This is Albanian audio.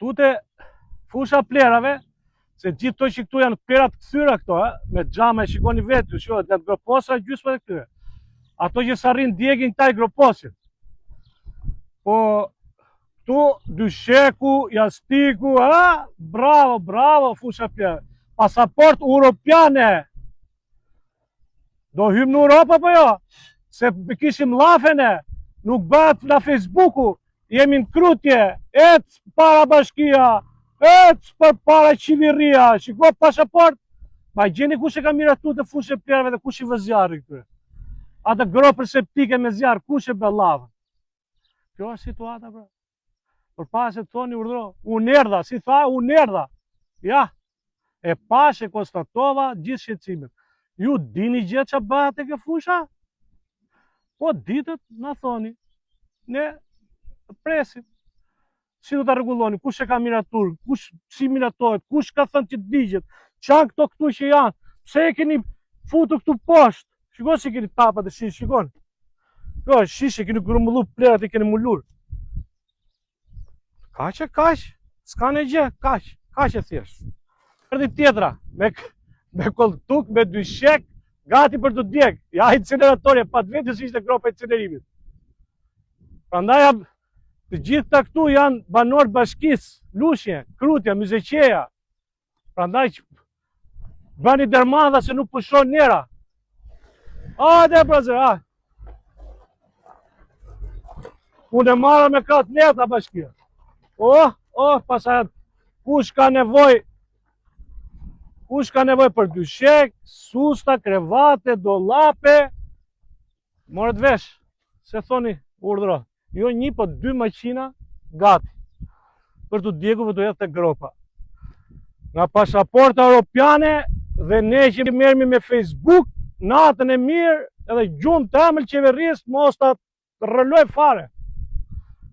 Tute fusha plerave, se gjithë to që këtu janë plerat këthyra këto, me xhama e shikoni vetë, shohet nga groposa gjysma e këtyre. Ato që s'arrin djegin këta i groposit. Po këtu dysheku, jastiku, bravo, bravo fusha plerave. Pasaport europiane. Do hymë në Europë apo jo? Se kishim lafene, nuk bëhet nga Facebooku, jemi në krutje, ecë para bashkia, ecë për para qiviria, shiko pasaport, ma gjeni kush e ka miratu të fushë e plerave dhe kush i vë zjarri këtyre. Ata gropër septike me zjarë, kush e bë lavën. Kjo është situata, bro. Për pas e të thoni urdhro, unë erdha, si tha, unë erdha. Ja, e pas e konstatova gjithë shqecimet. Ju dini gjithë që bëhet e kjo fusha? Po ditët në thoni, ne presim. Si do të regulloni, kush e ka miratur, kush si miratohet, kush ka thënë që të digjet, qanë këto këtu që janë, pse e keni futu këtu poshtë, shiko si keni tapat e shish, shikoni. Kjo është shish, e keni grumullu plerat e keni mullur. Kaq e kaq, s'ka në gjë, kaq e thjesht. Erdi tjetra, me koltuk, me dyshek, gati për të djeg. Ja incineratorje, pa të vetë ishte gropa incinerimit. Prandaj të gjithë të këtu janë banor bashkis, Lushje, Krutja, Myzeqeja. Prandaj bani dermadha se nuk pushon njera. Hajde brazer, unë e marrë me kratë neta bashkia. Pasajat, kush ka nevoj për dyshek, susta, krevate, dolape, morët vesh, se thoni urdhro, jo një po 2 maqina gati, për të djegu për të jetë të gropa. Nga pasaporta europiane dhe ne që merremi me Facebook, natën e mirë edhe gjumë të amël qeverisë mos të rëlloj fare.